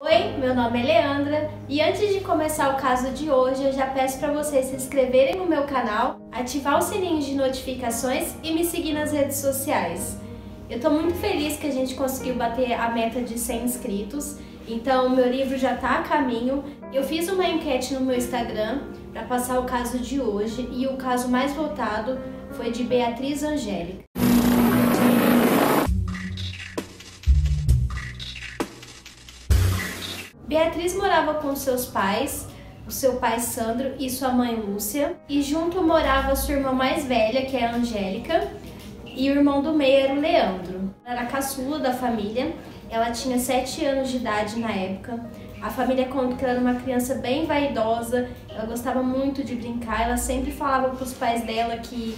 Oi, meu nome é Leandra e antes de começar o caso de hoje, eu já peço para vocês se inscreverem no meu canal, ativar o sininho de notificações e me seguir nas redes sociais. Eu tô muito feliz que a gente conseguiu bater a meta de 100 inscritos, então meu livro já tá a caminho. Eu fiz uma enquete no meu Instagram para passar o caso de hoje e o caso mais votado foi de Beatriz Angélica. Beatriz morava com seus pais, o seu pai Sandro e sua mãe Lúcia, e junto morava sua irmã mais velha, que é a Angélica, e o irmão do meio era o Leandro. Ela era a caçula da família, ela tinha 7 anos de idade na época. A família conta que ela era uma criança bem vaidosa, ela gostava muito de brincar, ela sempre falava para os pais dela que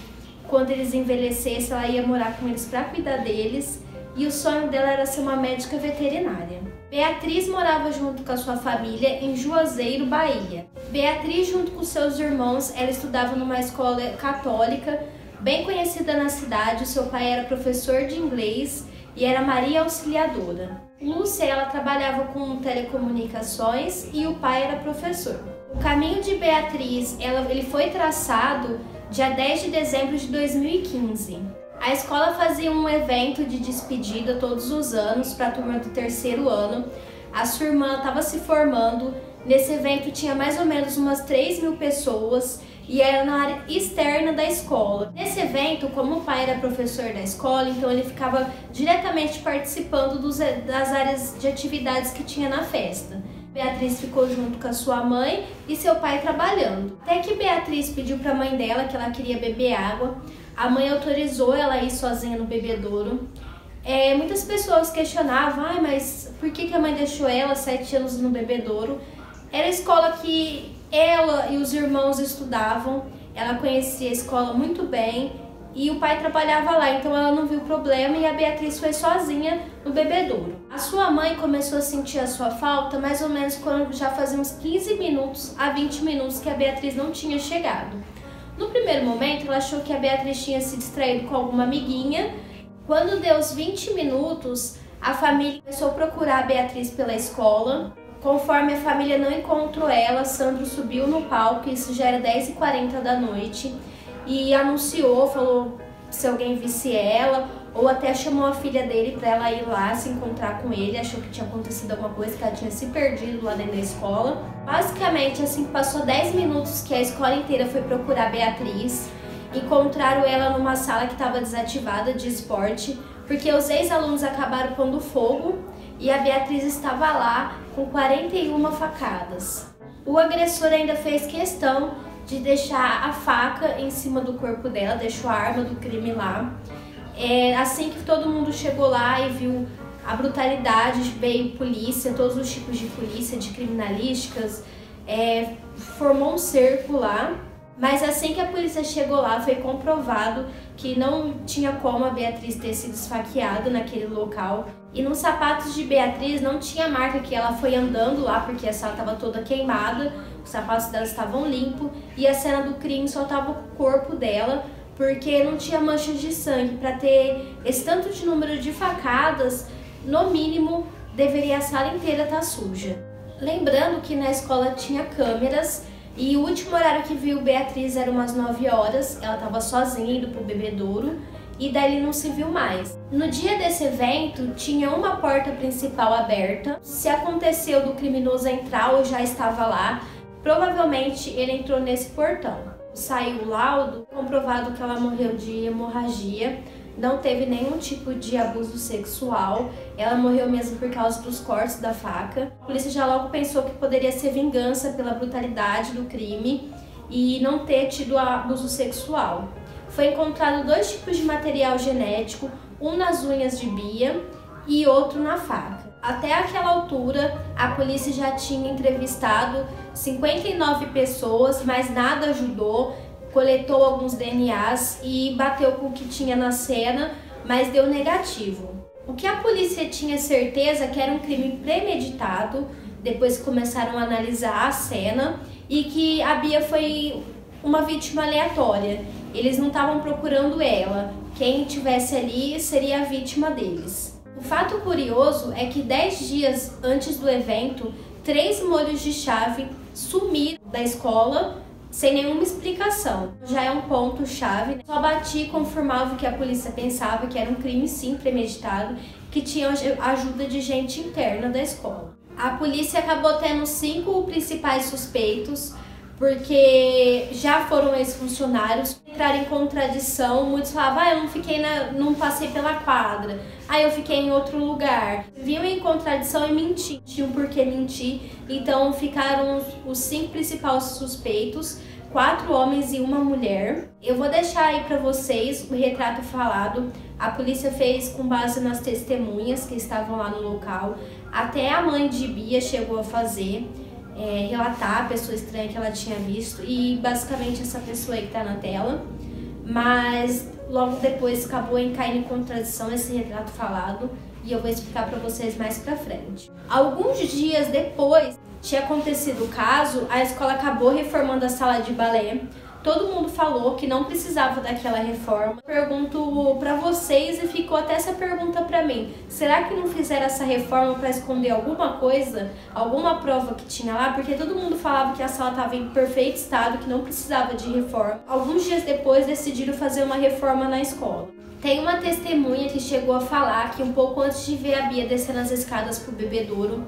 quando eles envelhecessem ela ia morar com eles para cuidar deles, e o sonho dela era ser uma médica veterinária. Beatriz morava junto com a sua família em Juazeiro, Bahia. Beatriz, junto com seus irmãos, ela estudava numa escola católica bem conhecida na cidade. O seu pai era professor de inglês e era Maria Auxiliadora. Lúcia, ela trabalhava com telecomunicações e o pai era professor. O caminho de Beatriz, ele foi traçado dia 10 de dezembro de 2015. A escola fazia um evento de despedida todos os anos para a turma do 3º ano. A sua irmã estava se formando. Nesse evento tinha mais ou menos umas 3.000 pessoas e era na área externa da escola. Nesse evento, como o pai era professor da escola, então ele ficava diretamente participando das áreas de atividades que tinha na festa. Beatriz ficou junto com a sua mãe e seu pai trabalhando. Até que Beatriz pediu para a mãe dela que ela queria beber água. A mãe autorizou ela a ir sozinha no bebedouro. Muitas pessoas questionavam, mas por que a mãe deixou ela 7 anos no bebedouro? Era a escola que ela e os irmãos estudavam, ela conhecia a escola muito bem e o pai trabalhava lá, então ela não viu problema e a Beatriz foi sozinha no bebedouro. A sua mãe começou a sentir a sua falta mais ou menos quando já fazia uns 15 minutos a 20 minutos que a Beatriz não tinha chegado. No primeiro momento, ela achou que a Beatriz tinha se distraído com alguma amiguinha. Quando deu os 20 minutos, a família começou a procurar a Beatriz pela escola. Conforme a família não encontrou ela, Sandro subiu no palco, isso já era 10h40 da noite, e anunciou, falou se alguém visse ela, ou até chamou a filha dele para ela ir lá se encontrar com ele, achou que tinha acontecido alguma coisa, que ela tinha se perdido lá dentro da escola. Basicamente, assim que passou 10 minutos que a escola inteira foi procurar a Beatriz, encontraram ela numa sala que estava desativada de esporte, porque os ex-alunos acabaram pondo fogo e a Beatriz estava lá com 41 facadas. O agressor ainda fez questão de deixar a faca em cima do corpo dela, deixou a arma do crime lá. Assim que todo mundo chegou lá e viu a brutalidade, veio polícia, todos os tipos de polícia, de criminalísticas, formou um cerco lá. Mas assim que a polícia chegou lá, foi comprovado que não tinha como a Beatriz ter sido esfaqueada naquele local. E nos sapatos de Beatriz não tinha marca que ela foi andando lá, porque a sala estava toda queimada, os sapatos dela estavam limpos e a cena do crime só estava o corpo dela, porque não tinha manchas de sangue. Para ter esse tanto de número de facadas, no mínimo, deveria a sala inteira estar suja. Lembrando que na escola tinha câmeras e o último horário que viu Beatriz era umas 9 horas, ela estava sozinha indo pro bebedouro e dali não se viu mais. No dia desse evento, tinha uma porta principal aberta. Se aconteceu do criminoso entrar ou já estava lá, provavelmente ele entrou nesse portão. Saiu o laudo, comprovado que ela morreu de hemorragia, não teve nenhum tipo de abuso sexual, ela morreu mesmo por causa dos cortes da faca. A polícia já logo pensou que poderia ser vingança pela brutalidade do crime e não ter tido abuso sexual. Foi encontrado 2 tipos de material genético, um nas unhas de Bia e outro na faca. Até aquela altura, a polícia já tinha entrevistado 59 pessoas, mas nada ajudou. Coletou alguns DNAs e bateu com o que tinha na cena, mas deu negativo. O que a polícia tinha certeza que era um crime premeditado, depois que começaram a analisar a cena, e que a Bia foi uma vítima aleatória. Eles não estavam procurando ela, quem estivesse ali seria a vítima deles. O Fato curioso é que 10 dias antes do evento, 3 molhos de chave sumiram da escola sem nenhuma explicação. Já é um ponto-chave. Só bati e confirmava que a polícia pensava que era um crime sim premeditado, que tinha ajuda de gente interna da escola. A polícia acabou tendo 5 principais suspeitos, porque já foram ex-funcionários, entraram em contradição. Muitos falavam, eu não passei pela quadra, eu fiquei em outro lugar. Vinham em contradição e mentiam, tinham por que mentir. Então ficaram os 5 principais suspeitos, 4 homens e 1 mulher. Eu vou deixar aí pra vocês o retrato falado. A polícia fez com base nas testemunhas que estavam lá no local. Até a mãe de Bia chegou a fazer. Relatar a pessoa estranha que ela tinha visto e basicamente essa pessoa aí que tá na tela, mas logo depois acabou caindo em contradição esse retrato falado e eu vou explicar pra vocês mais pra frente. Alguns dias depois tinha acontecido o caso, a escola acabou reformando a sala de balé. Todo mundo falou que não precisava daquela reforma. Pergunto pra vocês e ficou até essa pergunta pra mim. Será que não fizeram essa reforma pra esconder alguma coisa? Alguma prova que tinha lá? Porque todo mundo falava que a sala estava em perfeito estado, que não precisava de reforma. Alguns dias depois decidiram fazer uma reforma na escola. Tem uma testemunha que chegou a falar que um pouco antes de ver a Bia descendo as escadas pro bebedouro,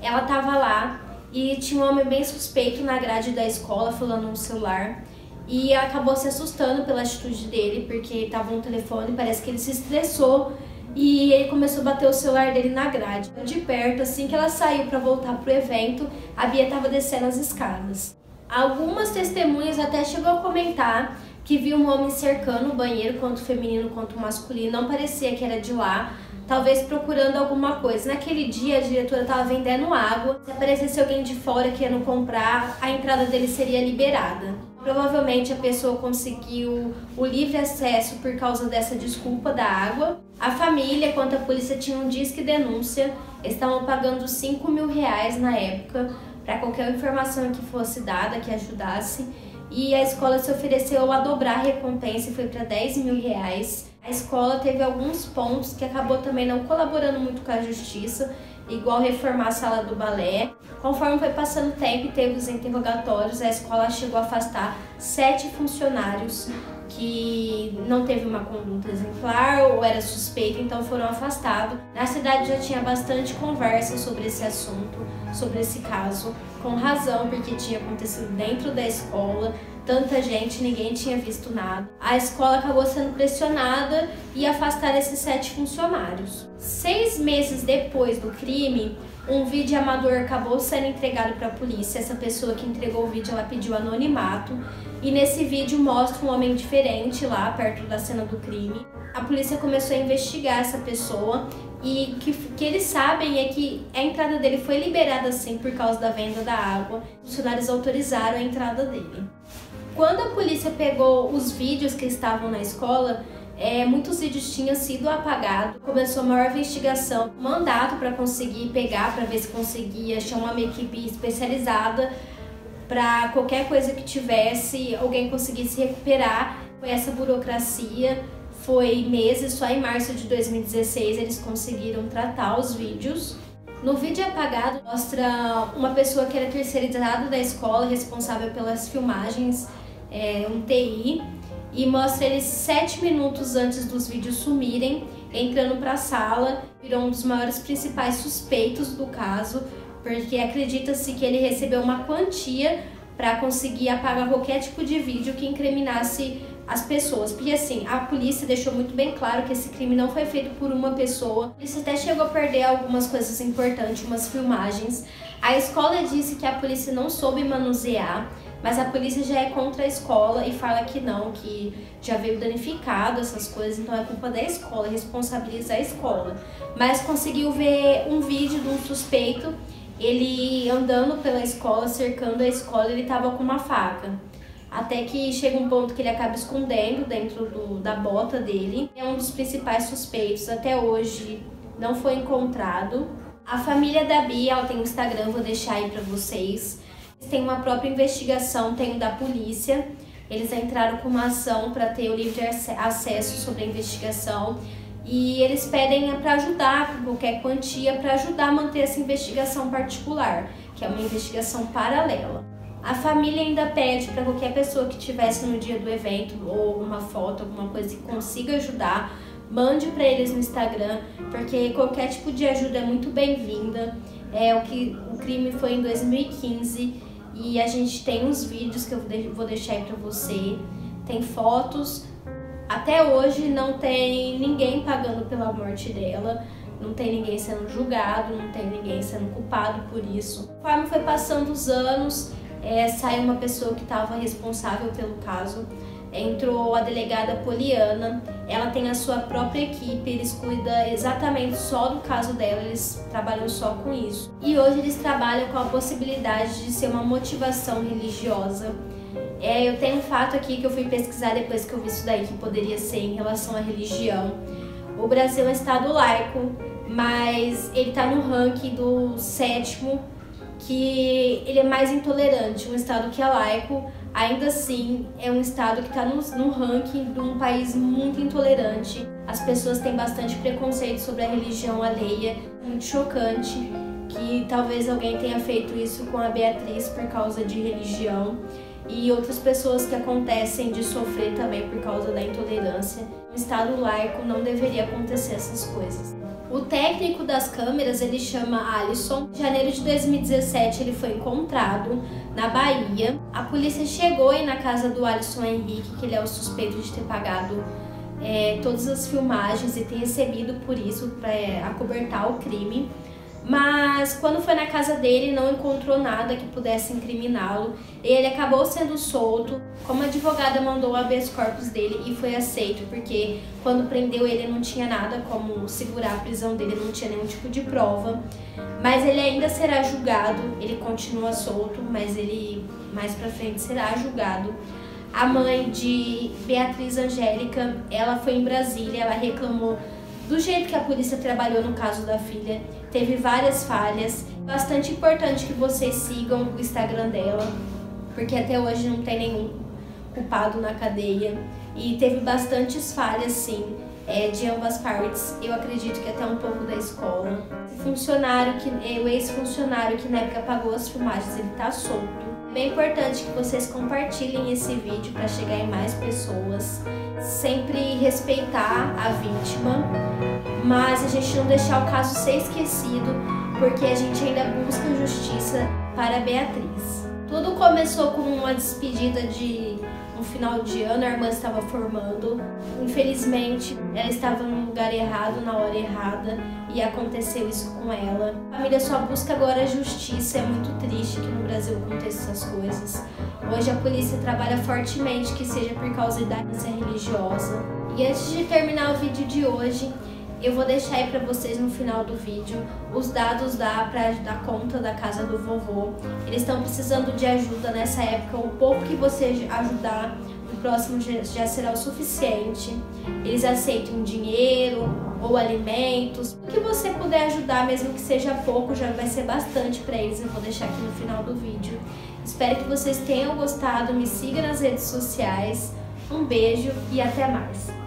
ela tava lá e tinha um homem bem suspeito na grade da escola falando no celular. E acabou se assustando pela atitude dele, porque estava no telefone, parece que ele se estressou e ele começou a bater o celular dele na grade. De perto, assim que ela saiu para voltar pro evento, a Bia estava descendo as escadas. Algumas testemunhas até chegou a comentar que viu um homem cercando o banheiro, tanto feminino quanto masculino, não parecia que era de lá, talvez procurando alguma coisa. Naquele dia a diretora estava vendendo água, se aparecesse alguém de fora querendo comprar, a entrada dele seria liberada. Provavelmente a pessoa conseguiu o livre acesso por causa dessa desculpa da água. A família, quanto a polícia, tinha um disque denúncia, estavam pagando R$5.000 na época para qualquer informação que fosse dada, que ajudasse. E a escola se ofereceu a dobrar a recompensa e foi para R$10.000. A escola teve alguns pontos que acabou também não colaborando muito com a justiça, igual reformar a sala do balé. Conforme foi passando o tempo e teve os interrogatórios, a escola chegou a afastar 7 funcionários que não teve uma conduta exemplar ou era suspeito, então foram afastados. Na cidade já tinha bastante conversa sobre esse assunto, sobre esse caso, com razão, porque tinha acontecido dentro da escola, tanta gente, ninguém tinha visto nada. A escola acabou sendo pressionada e afastaram esses 7 funcionários. 6 meses depois do crime, um vídeo amador acabou sendo entregado para a polícia. Essa pessoa que entregou o vídeo, ela pediu anonimato. E nesse vídeo mostra um homem diferente lá perto da cena do crime. A polícia começou a investigar essa pessoa e o que eles sabem é que a entrada dele foi liberada sim por causa da venda da água. Os funcionários autorizaram a entrada dele. Quando a polícia pegou os vídeos que estavam na escola, muitos vídeos tinham sido apagados. Começou a maior investigação, mandato para conseguir pegar, para ver se conseguia chamar uma equipe especializada para qualquer coisa que tivesse, alguém conseguisse recuperar. Foi essa burocracia, foi meses, só em março de 2016 eles conseguiram tratar os vídeos. No vídeo apagado mostra uma pessoa que era terceirizada da escola, responsável pelas filmagens, um TI, e mostra eles 7 minutos antes dos vídeos sumirem, entrando para a sala. Virou um dos maiores principais suspeitos do caso, porque acredita-se que ele recebeu uma quantia para conseguir apagar qualquer tipo de vídeo que incriminasse as pessoas. Porque assim, a polícia deixou muito bem claro que esse crime não foi feito por uma pessoa. Isso até chegou a perder algumas coisas importantes, umas filmagens. A escola disse que a polícia não soube manusear, mas a polícia já é contra a escola e fala que não, que já veio danificado essas coisas, então é culpa da escola, responsabiliza a escola. Mas conseguiu ver um vídeo de um suspeito, ele andando pela escola, cercando a escola, ele tava com uma faca. Até que chega um ponto que ele acaba escondendo dentro da bota dele. É um dos principais suspeitos, até hoje não foi encontrado. A família da Bia, ela tem um Instagram, vou deixar aí pra vocês. Tem uma própria investigação, tem o da polícia. Eles entraram com uma ação para ter o livre acesso sobre a investigação. e eles pedem para ajudar com qualquer quantia, para ajudar a manter essa investigação particular, que é uma investigação paralela. A família ainda pede para qualquer pessoa que estivesse no dia do evento ou uma foto, alguma coisa que consiga ajudar, mande para eles no Instagram, porque qualquer tipo de ajuda é muito bem-vinda. O crime foi em 2015 e a gente tem uns vídeos que eu vou deixar aí para você, tem fotos. Até hoje não tem ninguém pagando pela morte dela, não tem ninguém sendo julgado, não tem ninguém sendo culpado por isso. Conforme foi passando os anos, saiu uma pessoa que estava responsável pelo caso, entrou a delegada Poliana, ela tem a sua própria equipe, eles cuidam exatamente só do caso dela, eles trabalham só com isso. E hoje eles trabalham com a possibilidade de ser uma motivação religiosa. Eu tenho um fato aqui que eu fui pesquisar depois que eu vi isso daí, que poderia ser em relação à religião. O Brasil é um estado laico, mas ele está no ranking do 7º, que ele é mais intolerante. Um estado que é laico, ainda assim, é um estado que está no ranking de um país muito intolerante. As pessoas têm bastante preconceito sobre a religião alheia, muito chocante, que talvez alguém tenha feito isso com a Beatriz por causa de religião. E outras pessoas que acontecem de sofrer também por causa da intolerância. No estado laico não deveria acontecer essas coisas. O técnico das câmeras, ele chama Alisson. Em janeiro de 2017 ele foi encontrado na Bahia. A polícia chegou aí na casa do Alisson Henrique, que ele é o suspeito de ter pagado todas as filmagens e ter recebido por isso para acobertar o crime. Mas quando foi na casa dele não encontrou nada que pudesse incriminá-lo e ele acabou sendo solto. Como a advogada mandou o habeas corpus dele e foi aceito, porque quando prendeu ele não tinha nada como segurar a prisão dele, não tinha nenhum tipo de prova. Mas ele ainda será julgado, ele continua solto, mas ele mais pra frente será julgado. A mãe de Beatriz Angélica, ela foi em Brasília, ela reclamou do jeito que a polícia trabalhou no caso da filha. Teve várias falhas. Bastante importante que vocês sigam o Instagram dela, porque até hoje não tem nenhum culpado na cadeia. E teve bastantes falhas, sim, de ambas partes. Eu acredito que até um pouco da escola. O ex-funcionário que na época pagou as filmagens, ele tá solto. É bem importante que vocês compartilhem esse vídeo para chegar em mais pessoas. Sempre respeitar a vítima, mas a gente não deixar o caso ser esquecido, porque a gente ainda busca justiça para a Beatriz. Tudo começou com uma despedida de um final de ano, a irmã estava formando. Infelizmente, ela estava no lugar errado, na hora errada, e aconteceu isso com ela. A família só busca agora justiça, é muito triste que no Brasil aconteçam essas coisas. Hoje a polícia trabalha fortemente que seja por causa da religiosa. E antes de terminar o vídeo de hoje, eu vou deixar aí pra vocês no final do vídeo os dados da conta da casa do vovô. Eles estão precisando de ajuda nessa época, o pouco que você ajudar, no próximo já será o suficiente. Eles aceitam dinheiro ou alimentos. O que você puder ajudar, mesmo que seja pouco, já vai ser bastante pra eles. Eu vou deixar aqui no final do vídeo. Espero que vocês tenham gostado, me siga nas redes sociais. Um beijo e até mais!